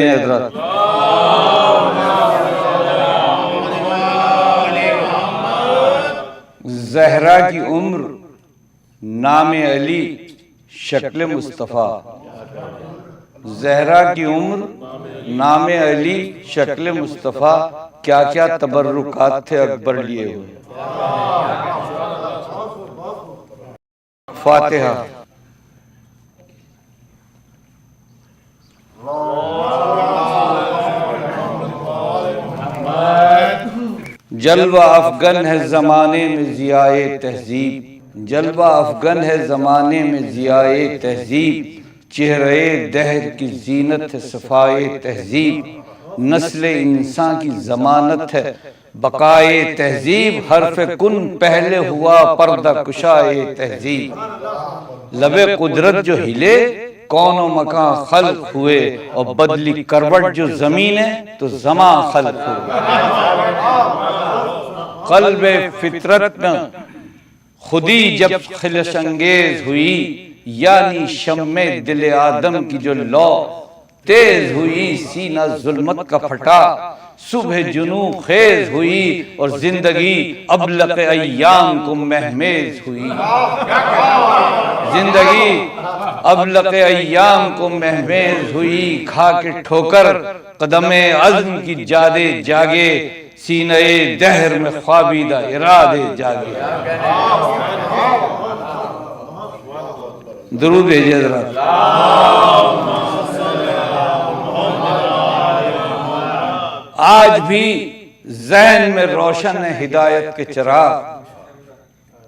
حضرت زہرا کی عمر، نام علی، شکل مصطفیٰ. زہرا کی عمر، نام علی، شکل مصطفیٰ. کیا کیا تبرکات تھے اکبر لیے ہوئے. فاتحہ. جلوہ افغن ہے زمانے میں ضیاء تہذیب، جلوہ افغن ہے زمانے میں ضیاء تہذیب. چہرے دہر کی زینت ہے صفائے تہذیب، نسل انسان کی ضمانت ہے بقائے تہذیب. حرف کن پہلے ہوا پردہ کشائے تہذیب. لب قدرت جو ہلے کون و مکان خلق ہوئے، اور بدلی کروٹ جو زمین ہے تو زمان خلق ہوئے. قلب فطرت میں خودی جب خلش انگیز ہوئی، یعنی شمع دل آدم کی جو لو تیز ہوئی. سینہ ظلمت کا پھٹا، صبح جنوں خیز ہوئی، اور زندگی ابلق ایام کو مہمیز ہوئی. زندگی ابلق ایام کو مہمیز ہوئی. کھا کے ٹھوکر قدم عزم کی جادے جاگے، سینہ دہر میں خوابیدہ ارادے جاگے. درود بھیجیے حضرات. آج بھی ذہن میں روشن ہے ہدایت کے چراغ،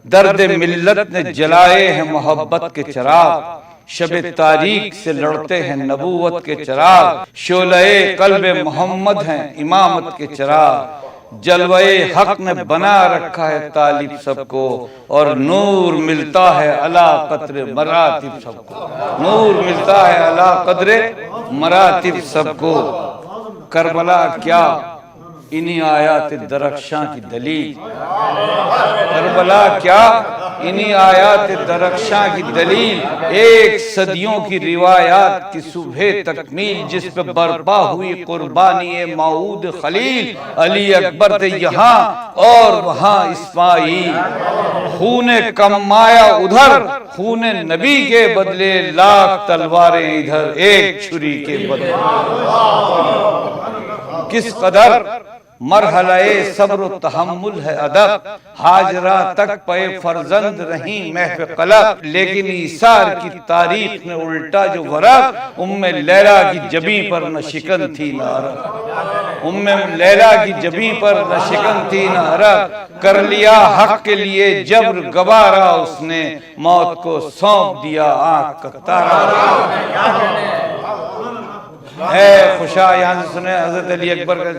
درد ملت نے جلائے ہیں محبت کے چراغ. شب تاریک سے لڑتے ہیں نبوت کے چراغ، شعلہ قلب محمد ہیں امامت کے چراغ. جلوہ حق نے بنا رکھا ہے طالب سب کو، اور نور ملتا ہے علی قدر مراتب سب کو. نور ملتا ہے علی قدر مراتب سب کو. کربلا کیا انہی آیات درخشاں کی دلیل، کربلا کیا انہی آیات درخشاں کی دلیل. ایک صدیوں کی روایات کی صبح تکمیل، جس پہ برپا ہوئی قربانی موعود خلیل. علی اکبر تھے یہاں اور وہاں اسماعیل، خون کمایا ادھر، خون نبی کے بدلے لاکھ تلواریں ادھر ایک چھری کے بدلے. کس قدر مرحلہ صبر و تحمل ہے ادب، ہاجرہ تک پہ فرزند رہیں محو قلب. لیکن ایثار کی تاریخ میں الٹا جو ورق، ام لیلا کی جبیں پر نہ شکن تھی نہ عرق. ام لیلا کی جبیں پر نہ شکن تھی نہ عرق. کر لیا حق کے لیے جبر گوارا، اس نے موت کو سونپ دیا آنکھ کا تارا. اے خوشا، یہاں سے سنیں حضرت علی اکبر کا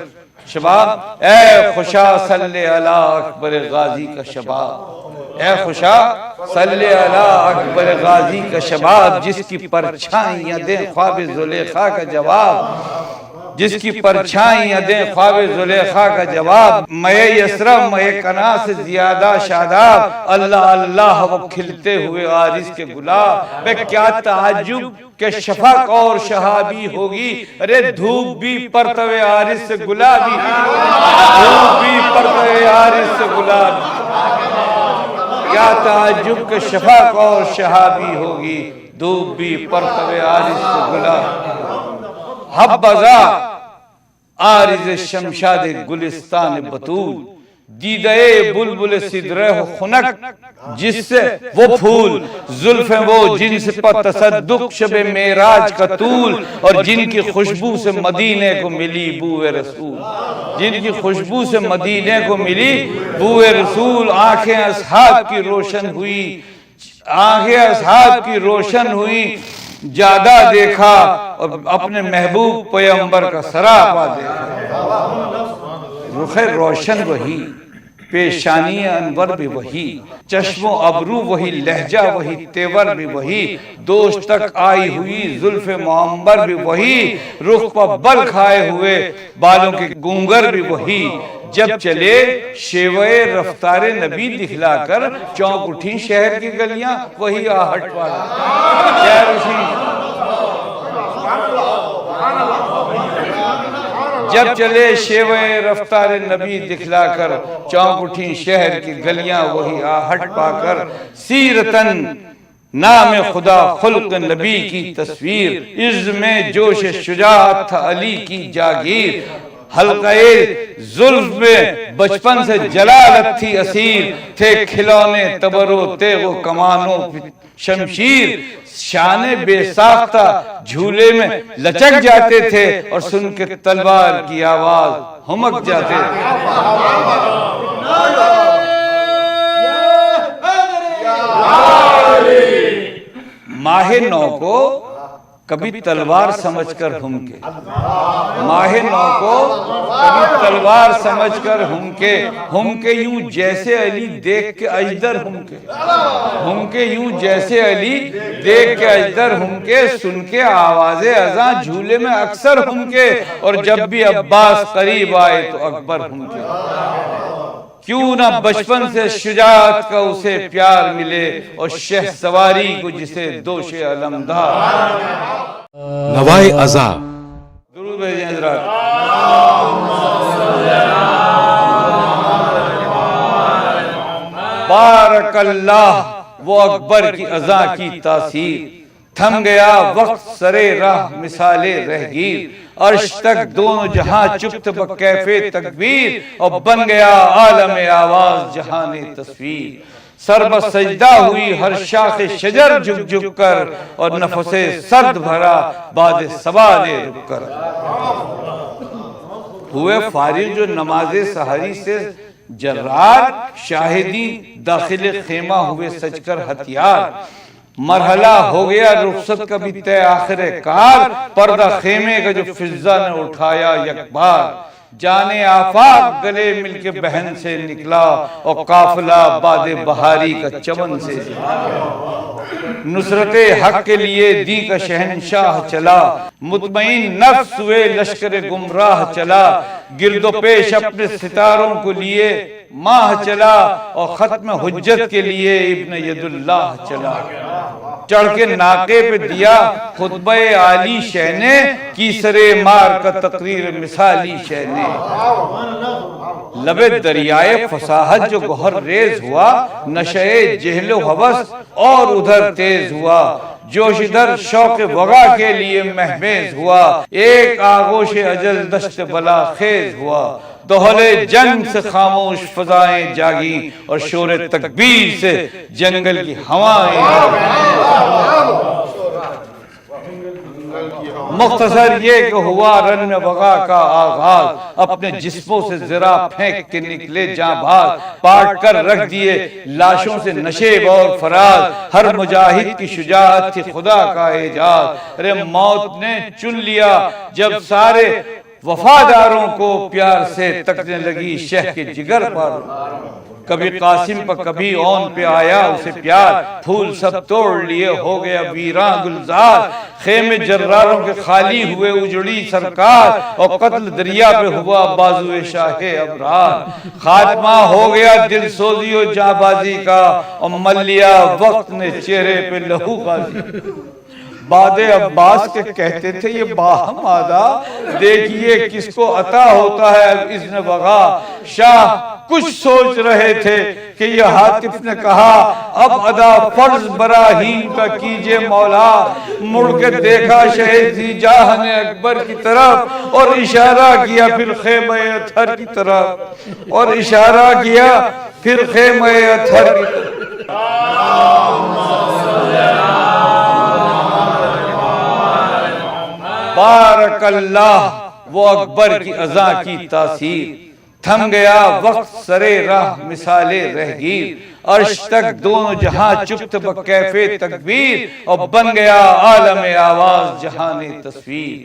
شباب. اے خوشا صلی علی اکبر غازی کا شباب، اے خوشا صلی علی اکبر غازی کا شباب. جس کی پرچھائیاں دیں خواب زلیخا کا جواب، جس کی پرچھائیاں دیں خواب زلیخا کا جواب. مے یسرا مے کنا سے زیادہ شاداب، اللہ اللہ وہ کھلتے ہوئے عارض کے گلاب. بے کیا تعجب کہ شفق اور شہابی ہوگی، ارے دھوپ بھی پرتو عارض سے گلابی، دھوپ بھی پرتو عارض سے گلابی. کیا تعجب کہ شفق اور شہابی ہوگی، دھوپ بھی پرتو عارض سے گلابی. حبذا عارض شمشاد گلستان بطول، دیدے بلبل سدرہ خنک، جس سے وہ پھول زلفیں وہ جن سے پر تصدق شب معراج کا طول. اور جن کی خوشبو سے مدینے کو ملی بوئے رسول، جن کی خوشبو سے مدینے کو ملی بوئے رسول. آنکھیں اصحاب کی روشن ہوئی، آنکھیں اصحاب کی روشن ہوئی. جادہ دیکھا اور اپنے محبوب پیغمبر کا سراپا دیکھا. رخ روشن وہی، پیشانی انور بھی وہی، چشم و ابرو وہی، لہجہ وہی، تیور بھی وہی. دوست تک آئی ہوئی زلف معمر بھی وہی، رخ پر بل کھائے ہوئے بالوں کے گونگر بھی وہی. جب چلے شیوے رفتار نبی دکھلا کر، چونک اٹھی شہر کی گلیاں وہی آہٹ والا. جب چلے شیوے رفتار نبی دکھلا کر، چونک اٹھی شہر کی گلیاں وہی آہٹ پا کر، سیرتن نام خدا خلق نبی کی تصویر، عز میں جوش شجاعت تھا علی کی جاگیر، حلقہ زلف میں بچپن سے جلالت تھی اسیر، تھے کھلونے تبرو تیغ و کمانوں شمشیر، شان بے ساختہ جھولے میں لچک جاتے تھے، اور سن کے تلوار کی آواز ہمک جاتے تھے۔ ماہ نو کو کبھی تلوار سمجھ کر ہمکے، ماہ نو کو کبھی تلوار سمجھ کر ہمکے یوں جیسے علی دیکھ کے اجدر ہمکے یوں جیسے علی دیکھ کے اجدر ہمکے، سن کے آواز عزاء جھولے میں اکثر ہمکے، اور جب بھی عباس قریب آئے تو اکبر ہمکے۔ کیوں نہ بچپن سے شجاعت کا اسے پیار ملے، اور شہ سواری کو جسے دوش علمدار۔ نوائے عزاء درود بھیجیں حضرات۔ بارک اللہ، وہ اکبر کی عزاء کی تاثیر، تھم گیا وقت سرے راہ مثال رہگیر، عرش تک دونوں جہاں چپت بکیف تکبیر، اور بن گیا عالم آواز جہان تصویر، سر بس سجدہ ہوئی ہر شاخ شجر جھک جھک کر، اور نفس سرد بھرا باد سوال رک کر۔ ہوئے فارغ جو نماز سحری سے جرار، شاہدی داخل خیمہ ہوئے سج کر ہتھیار، مرحلہ ہو گیا رخصت کا بھی طے آخر کار، پردہ خیمے کا جو فضا نے اٹھایا یک بار، جانے آفاق گلے مل کے بہن سے نکلا، اور قافلہ باد بہاری کا چمن سے نصرت حق کے لیے دی کا شہنشاہ چلا، مطمئن نفس ہوئے لشکر گمراہ چلا، گرد و پیش اپنے ستاروں کو لیے ماہ چلا، اور ختم حجت کے لیے ابن ید اللہ چلا، چڑھ کے ناقے پہ دیا خطبہ عالی شہ نے، کی سرے مار کا تقریر مثالی شہ نے، لبے دریائے فصاحت جو گوہر ریز ہوا، نشئے جہل و ہوس اور ادھر تیز ہوا، جوش ادھر شوق وغا کے لیے مہمیز ہوا، ایک آغوش اجل دشت بلا خیز ہوا، دہلے جنگ سے خاموش فضائیں جاگی، اور شور تکبیر سے جنگل کی ہوائیں۔ مختصر یہ کہ ہوا رن وغا کا آغاز، اپنے جسموں سے ذرا پھینک کے نکلے جاں باز، پاٹ کر رکھ دیے لاشوں سے نشیب اور فراز، ہر مجاہد کی شجاعت تھی خدا کا اعجاز، ارے موت نے چن لیا جب سارے وفاداروں کو، پیار سے تکنے لگی شہ کے جگر پر، کبھی قاسم پر کبھی اون پہ آیا اسے پیار، پھول سب توڑ لیے ہو گیا ویران گلزار، خیمے جراروں کے خالی ہوئے اجڑی سرکار، اور قتل دریا پہ ہوا بازو شاہ ابرار، خاتمہ ہو گیا دل سوزی و جاں بازی کا، اور مل لیا وقت نے چہرے پہ لہو بازی۔ بعد عباس کے کہتے تھے یہ باہم آدھا، دیکھیے کس کو عطا ہوتا ہے اذن وغا، شاہ کچھ سوچ رہے تھے کہ یہ حاطف نے کہا، اب ادا فرض براہیم کا کیجئے مولا، مڑ کے دیکھا شہید جاہ نے اکبر کی طرف، اور اشارہ کیا پھر خیمہ اطہر کی طرف، اور اشارہ کیا پھر خیمہ اطہر کی طرف۔ بارک اللہ، وہ اکبر کی عزاء کی تاثیر، تھم گیا وقت سرے راہ مثال رہگیر، عرش تک دونوں جہاں چپت بکیف تکبیر، اور بن گیا عالم آواز جہان تصویر،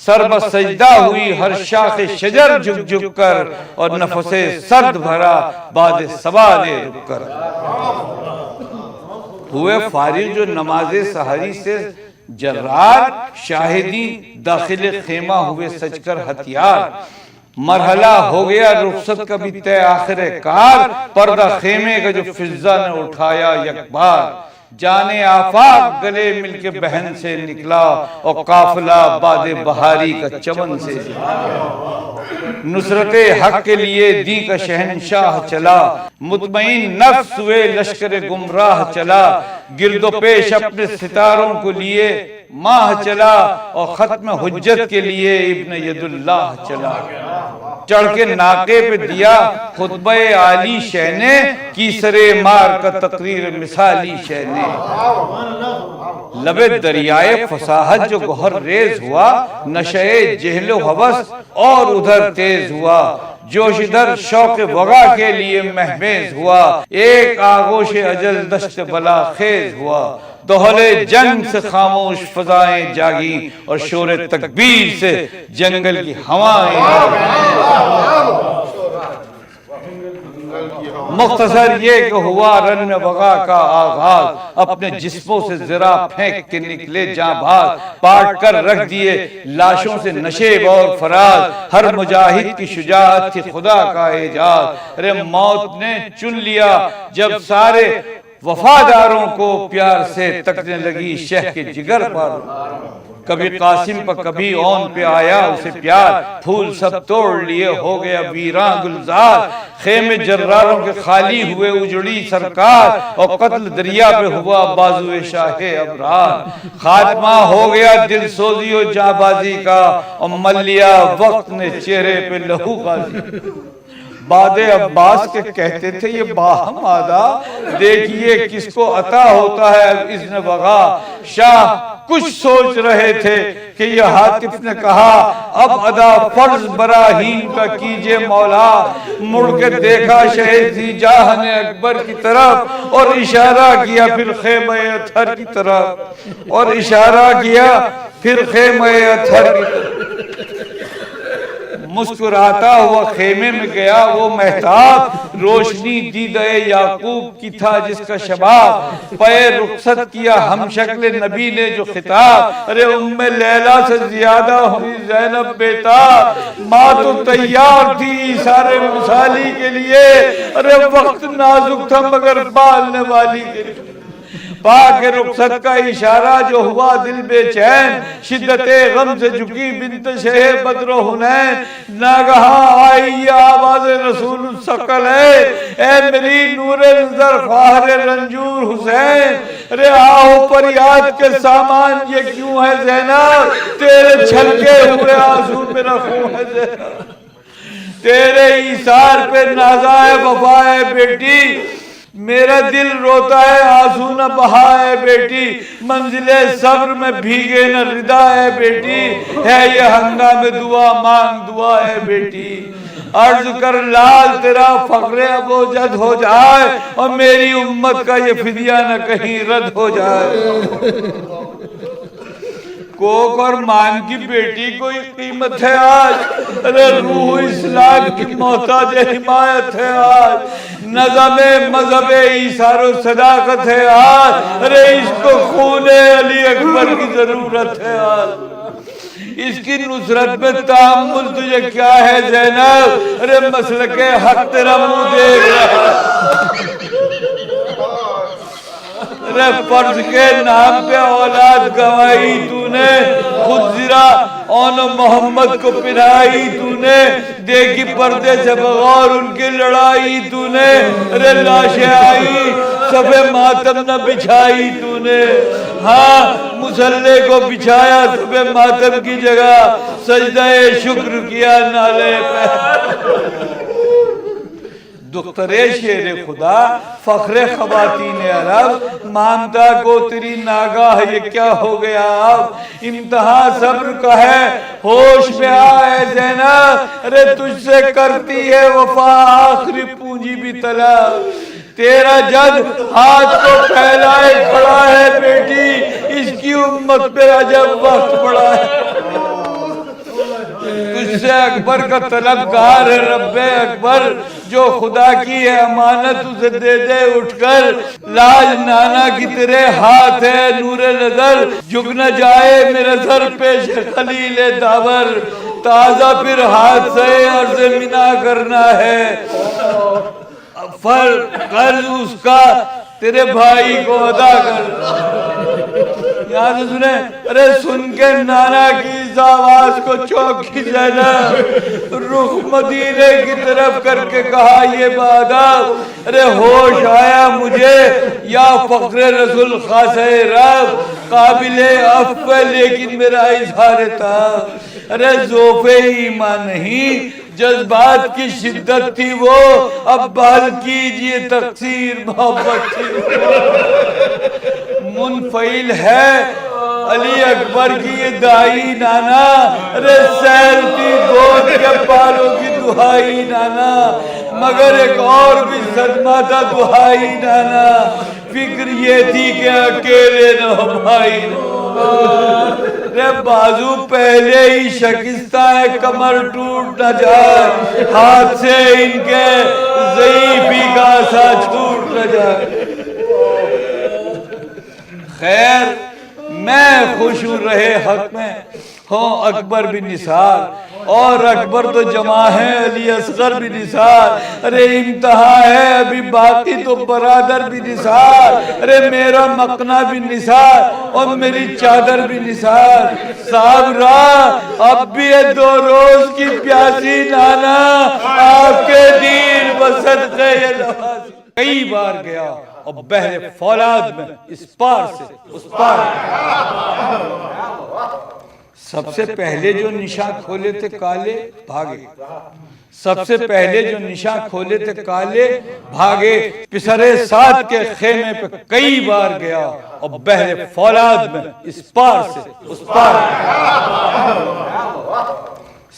سر بس سجدہ ہوئی ہر شاخ شجر جھک جھک کر، اور نفس سرد بھرا باد سوال رک کر۔ ہوئے فارغ جو نماز سحری سے جرار، شاہدی داخل خیمہ ہوئے سج کر ہتھیار، مرحلہ ہو گیا رخصت کا بھی طے آخر کار، پردہ خیمے کا جو فضا نے اٹھایا یک بار، جانے آفاق گلے مل کے بہن سے نکلا اور قافلہ باد بہاری کا چمن سے نصرت حق کے لیے دی کا شہنشاہ چلا مطمئن نفس ہوئے لشکر گمراہ چلا گرد و پیش اپنے ستاروں کو لیے ماہ چلا اور ختم حجت کے لیے ابن ید اللہ چلا چڑھ کے ناقے پہ دیا خطبہ عالی شہ نے کی سرے مار کا تقریر مثالی شہ نے لبے دریائے فصاحت جو گوہر ریز ہوا نشے جہل و ہوس اور ادھر تیز ہوا جوش ادھر شوق وغا کے لیے محمیز ہوا ایک آغوش اجل دشت بلا خیز ہوا دہل جنگ سے خاموش فضائیں جاگی اور شور تکبیر سے جنگل کی ہوائیں مختصر یہ کہ ہوا رن وغا کا آغاز اپنے جسموں سے ذرا پھینک کے نکلے جاں بھاگ پاٹ کر رکھ دیے لاشوں سے نشیب اور فراز ہر مجاہد کی شجاعت تھی خدا کا اعجاز ارے موت نے چن لیا جب سارے وفاداروں کو پیار سے تکنے لگی شہ کے جگر پر کبھی قاسم پر کبھی اون پہ آیا اسے پیار پھول سب توڑ لیے ہو گیا ویراں گلزار خیمے جراروں کے خالی ہوئے اجڑی سرکار اور قتل دریا پہ ہوا بازو شاہ ابرار خاتمہ ہو گیا دل سوزی و جانبازی کا اور مل لیا وقت نے چہرے پہ لہو بازی باد عباس کے کہتے تھے یہ باہم آدھا دیکھیے کس کو عطا ہوتا ہے اب اذن وغا شاہ کچھ سوچ رہے تھے کہ یہ حاطف نے کہا اب ادا فرض براہیم کا کیجئے مولا مڑ کے دیکھا شہید جاہ نے اکبر کی طرف اور اشارہ کیا پھر خیمہ اطہر کی طرف اور اشارہ کیا پھر خیمہ اطہر کی طرف مسکراتا ہوا خیمے میں گیا وہ مہتاب روشنی دیدہ یعقوب کی تھا جس کا شباب پے رخصت کیا ہم شکل نبی نے جو خطاب ارے ام لیلہ سے زیادہ ہوئی زینب بیٹا ماں تو تیار تھی سارے مثالی کے لیے ارے وقت نازک تھا مگر پالنے والی کے لیے پاک رخصت کا اشارہ جو ہوا دل بے چین شدت غم سے جھکی بنت شہ بدر و حنین ناگہاں آئی یہ آواز رسول الثقل ہے اے میری نور نظر خواہر رنجور حسین ارے آہو پر یاد کے سامان یہ کیوں ہے زینب تیرے چھلکے ہوئے آنسو میرا خون ہے زینب تیرے ایثار پہ نازائے وفائے بیٹی میرا دل روتا ہے آنسو نہ بہائے بیٹی منزل صبر میں بھیگے نہ ردا ہے بیٹی ہے یہ ہنگام دعا مانگ دعا ہے بیٹی عرض کر لال تیرا فقر ابو جد ہو جائے اور میری امت کا یہ فدیہ نہ کہیں رد ہو جائے کوک اور مان کی بیٹی کوئی قیمت ہے آج ارے روح اسلام کی محتاج حمایت ہے آج نظم مذہب ایثار و صداقت ہے آج ارے اس کو خون علی اکبر کی ضرورت ہے آج اس کی نصرت میں تحمل تجھے کیا ہے زینب ارے مسلک حق تیرا منہ دیکھ رہا فرض کے نام پہ اولاد گوائی تو نے خود زرا اون محمد کو پنائی تو نے دیکھی پردے سے بغور ان کی لڑائی تو نے ارے لاشیں آئی صفے ماتم نہ بچھائی تو نے ہاں مسلح کو بچھایا صفے ماتم کی جگہ سجدہ شکر کیا نالے پہ دختر شیر خدا فخر خواتین عرب مانتا کو تیری ناگاہ یہ کیا ہو گیا اب انتہا صبر کا ہے ہوش میں آئے زینب ارے تجھ سے کرتی ہے وفا آخری پونجی بھی طلب تیرا جد ہاتھ کو پھیلائے کھڑا ہے بیٹی اس کی امت پہ عجب وقت پڑا ہے تجھ سے اکبر کا طلبگار ہے رب اکبر جو خدا کی ہے امانت اسے دے دے اٹھ کر لاج نانا کی تیرے ہاتھ ہے نور نظر جھک نہ جائے میرے سر پیش خلیل داور تازہ پھر ہاتھ سے عرض منا کرنا ہے قرض اس کا تیرے بھائی کو ادا کر۔ یہاں سے سنیں، ارے سن کے نانا کی اس آواز کو چونکی زینب رخ مدینے کی طرف کر کے کہا یہ باداب، ارے ہوش آیا مجھے یا فخر رسول خاص رب قابل عفو لیکن میرا اظہار تھا، ارے ذوف ایمان نہیں جذبات کی شدت تھی وہ، اب بحال کیجئے تقصیر محبت تھی منفعل ہے علی اکبر کی یہ دائی نانا، ارے سیلتی گود کے بالوں کی دہائی نانا، مگر ایک اور بھی صدمہ تھا دہائی نانا، فکر یہ تھی کہ اکیلے نہ ہو بھائی، ارے بازو پہلے ہی شکستہ ہے کمر ٹوٹ نہ جائے، ہاتھ سے ان کے ضعیفی کا سا چھوٹ نہ جائے۔ خیر میں خوش ہوں رہے حق میں ہوں اکبر بھی نثار، اور اکبر تو جمع ہے علی اصغر بھی نثار، ارے انتہا ہے ابھی باقی تو برادر بھی نثار، ارے میرا مقنع بھی نثار اور میری چادر بھی نثار، صاحب راہ اب بھی ہے 2 روز کی پیاسی نانا، آپ کے دین بصدقے یہ نوازی۔ کئی بار گیا اور بحر فولاد میں اس پار سے اس پار، سب سے پہلے جو نشاں کھولے تھے کالے بھاگے، سب سے پہلے جو نشاں کھولے تھے کالے بھاگے، پسرے سعد کے خیمے پہ کئی بار گیا اور بحر فولاد میں اس پار سے اس پار،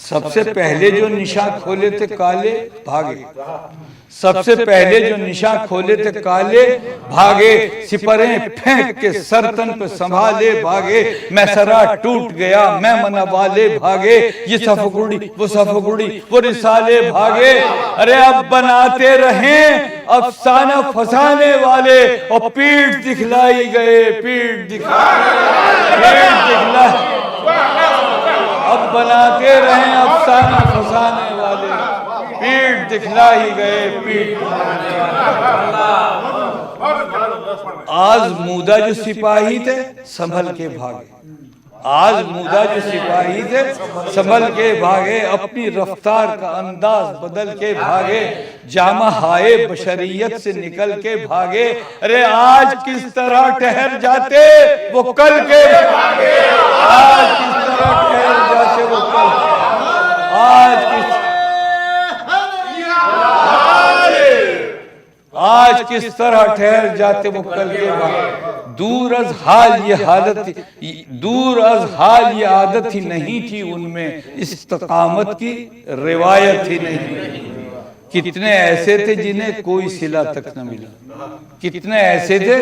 سب سے پہلے جو نشاں کھولے تھے کالے بھاگے، سب سے پہلے جو نشاں کھولے تھے کالے بھاگے، سپریں پھینک کے سرتن پہ سنبھالے بھاگے، میں سرا ٹوٹ گیا میں منع والے بھاگے، یہ صف گڑی وہ صف گڑی وہ رسالے بھاگے، ارے اب بناتے رہیں افسانہ فسانے والے اور پیٹ دکھلائی گئے پیٹ دکھلائی، اب بناتے رہیں افسانہ فسانے والے پیٹ دکھلا ہی گئے پیٹ۔ آزمودہ جو سپاہی تھے سنبھل کے بھاگے، آزمودہ جو سپاہی تھے سنبھل کے بھاگے، اپنی رفتار کا انداز بدل کے بھاگے، جامہ ہائے بشریت سے نکل کے بھاگے، ارے آج کس طرح ٹھہر جاتے وہ کل کے، آج کس طرح ٹھہر جاتے وہ کل، آج کس طرح ٹھہر جاتے وہ کل کے بعد، دور از حال یہ حالت، دور از حال یہ عادت ہی نہیں تھی ان میں، استقامت کی روایت ہی نہیں۔ کتنے ایسے تھے جنہیں کوئی صلہ تک نہ ملا، کتنے ایسے تھے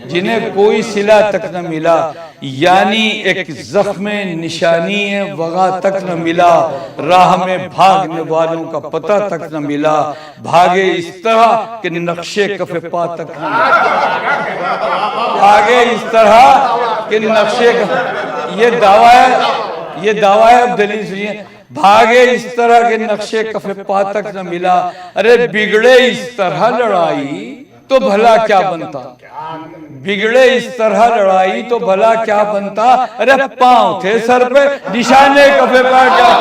جنہیں کوئی صلہ تک نہ ملا، یعنی ایک زخم نشانی وغا تک نہ ملا، راہ میں بھاگنے والوں کا پتہ تک نہ ملا، بھاگے اس طرح کہ نقشے کف پا تک نہ ملا، بھاگے اس طرح کہ نقشے کا، یہ دعویٰ ہے اب دلیل سنیے، بھاگے اس طرح کے نقشے کف پا تک نہ ملا، ارے بگڑے اس طرح لڑائی تو بھلا کیا بنتا، بگڑے اس طرح لڑائی تو بھلا کیا بنتا، ارے پاؤں تھے سر پہ نشانے کف پا کیا،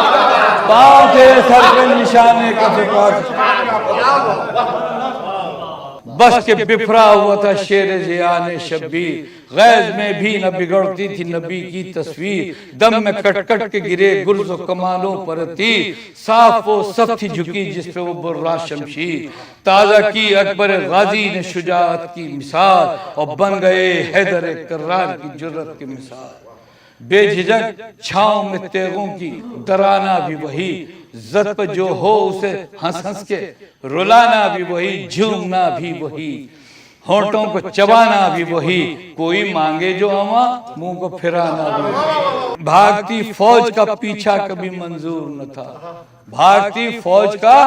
پاؤں تھے سر پہ نشانے کف پا کیا، بس کے بفرا ہوا تھا شیر زیان شبیر، غیظ میں بھی نہ بگڑتی تھی نبی کی تصویر، دم میں کٹ کٹ کے گرے گرز و کمانوں پر تیر، صاف و صف تھی جھکی جس پہ وہ برا شمشیر، تازہ کی اکبر غازی نے شجاعت کی مثال، اور بن گئے حیدر کرار کی جرت کی مثال، بے جھجک چھاؤں میں تیغوں کی درانا بھی وہی، زد پہ جو ہو اسے ہنس ہنس کے رلانا بھی وہی، جھومنا بھی وہی، ہونٹوں کو چبانا بھی وہی، کوئی مانگے جو اما منہ کو پھرانا بھی وہی، بھاگتی فوج کا پیچھا کبھی منظور نہ تھا، بھاگتی فوج کا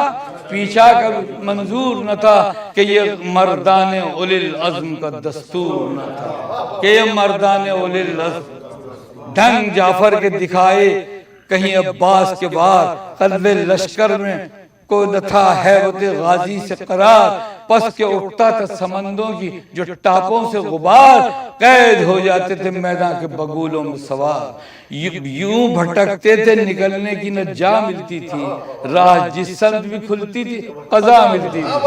پیچھا کبھی منظور نہ تھا، کہ یہ مردان اولی العزم کا دستور نہ تھا، کہ یہ مردان اولی العزم، ڈھنگ جعفر کے دکھائے کہیں عباس کے بار، قلب لشکر میں کو نہ تھا ہیبت غازی سے قرار، پس کے اٹھتا تھا سمندوں کی جو ٹاپوں سے غبار، قید ہو جاتے تھے میدان کے بگولوں میں سوار، یوں بھٹکتے تھے نکلنے کی نہ جا ملتی تھی، راہ جس سمت بھی کھلتی تھی قضا ملتی تھی۔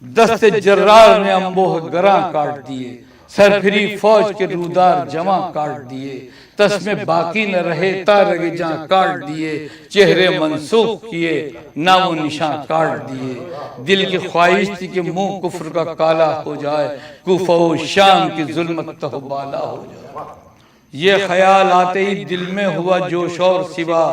دست جرار نے انبوہ گراں کاٹ دیے، سرپھری فوج کے رودار جمع کاٹ دیے، تسمے باقی نہ رہے تارگ جہاں کاٹ دیے، چہرے منسوخ کیے نام و نشان کاٹ دیے، دل کی خواہش تھی کہ منہ کفر کا کالا ہو جائے، کوفہ و شام کی ظلمت تہ بالا ہو جائے۔ یہ خیال آتے ہی دل میں ہوا جوش اور سوا،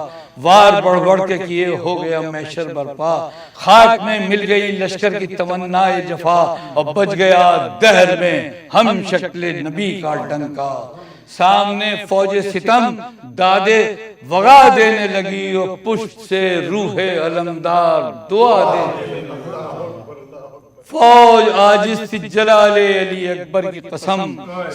وار بڑھ بڑھ کے کیے ہو گیا محشر برپا، خاک میں مل گئی لشکر کی تمنا جفا، اور بج گیا دہر میں ہم شکل نبی کا ڈنکا، سامنے فوج ستم دادے وغا دینے لگی، اور پشت سے روح علمدار دعا دینے لگی۔ فوج عاجز تھی جلال علی اکبر کی قسم،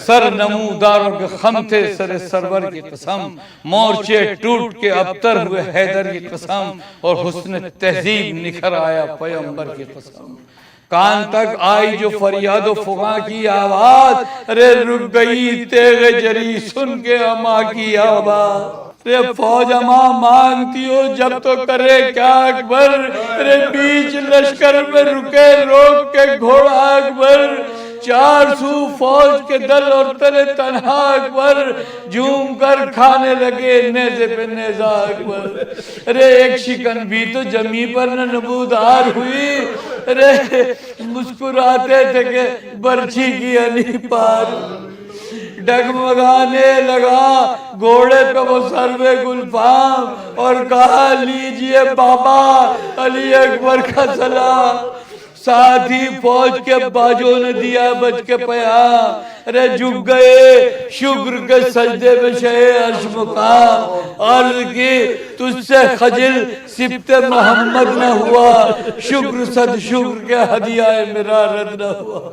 سر نموداروں کے خم تھے سر سرور کی قسم، مورچے ٹوٹ کے ابتر ہوئے حیدر کی قسم، اور حسن تہذیب نکھر آیا پیغمبر کی قسم۔ کان تک آئی جو فریاد و فغاں کی آواز، رے رک گئی تیغ جری سن کے اما کی آواز، رے فوج اما مانگتی ہو جب تو کرے کیا اکبر، رے بیچ لشکر میں رکے روک کے گھوڑا اکبر، چار سو فوج کے دل اور تلے تنہا اکبر، جھوم کر کھانے لگے نیزے پہ نیزہ اکبر، رے ایک شکن بھی تو جمی پر نہ نبودار ہوئی، رے مسکراتے تھے کہ برچھی کی علی پار، ڈگمگانے لگا گھوڑے پہ وہ سروے گلفام، اور کہا لیجئے بابا علی اکبر کا سلام، ساتھی فوج کے باجوں نے دیا بچ کے پیام، رے جھک گئے شکر کے سجدے میں شہ عرش مقام، عرض کی تجھ سے خجل سبت محمد نہ ہوا، شکر صد شکر کے ہدیہ میرا رد نہ ہوا،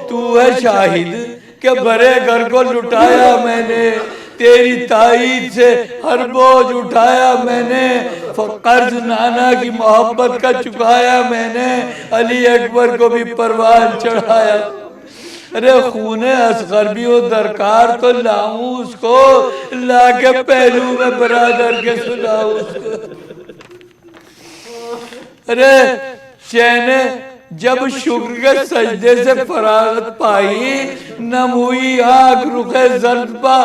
تو ہے شاہد کہ بڑے گھر کو لٹایا میں نے، تیری تائید سے ہر بوجھ اٹھایا میں نے، قرض نانا کی محبت کا چکایا میں نے، علی اکبر کو بھی پروان چڑھایا، ارے خون اصغر بھی ہو درکار تو لاؤں اس کو، لا کے پہلو میں برادر کے سلاؤں اس کو، ارے شہنے جب شکر کے سجدے سے فراغت پائی، نموئی آنکھ رخ زردبا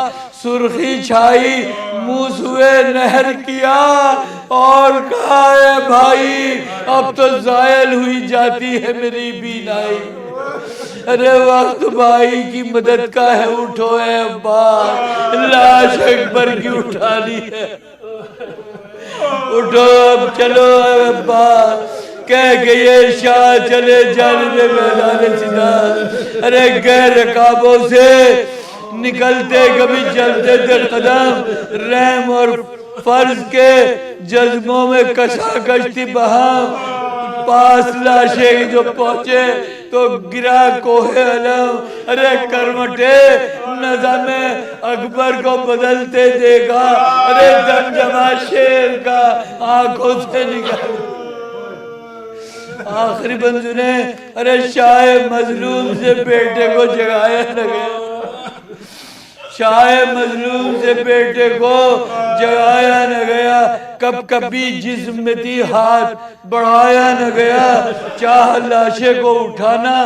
سرخی چھائی، منہ سوئے نہر کیا اور کہا اے بھائی اب تو زائل ہوئی جاتی ہے میری بینائی، ارے وقت بھائی کی مدد کا ہے، اٹھو اے ابا لاش اکبر کی اٹھانی ہے، اٹھو اب چلو اے ابا، کہہ گئے شاہ چلے جانب میدان سداد، ارے غیر رکابوں سے نکلتے کبھی چلتے تھے قدم، رحم اور فرض کے جذبوں میں کشاکش تھی بہم، پاس لاشیں جو پہنچے تو گرا کوہ علم، ارے کرمٹے نظام اکبر کو بدلتے دیکھا، ارے دمدمہ شیر کا آنکھوں سے نکل، آخری بندو نے ارے شاہ مظلوم سے بیٹے کو جگایا نہ گیا، شاہ مظلوم سے بیٹے کو جگایا نہ گیا، کب کبھی جسم میں تھی ہاتھ بڑھایا نہ گیا، چاہ لاشے کو اٹھانا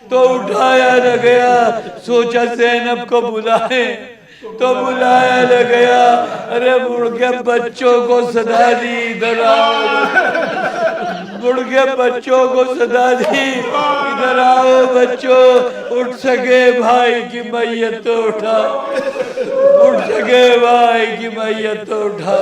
تو اٹھایا نہ گیا، سوچا زینب کو بلائیں تو بلایا نہ گیا، ارے مڑ کے بچوں کو صدا دی ادھر آؤ، مڑ کے بچوں کو صدا دی ادھر آؤ بچوں، اٹھ سکے بھائی کی میت تو اٹھا، اٹھ سکے بھائی کی میت تو اٹھا۔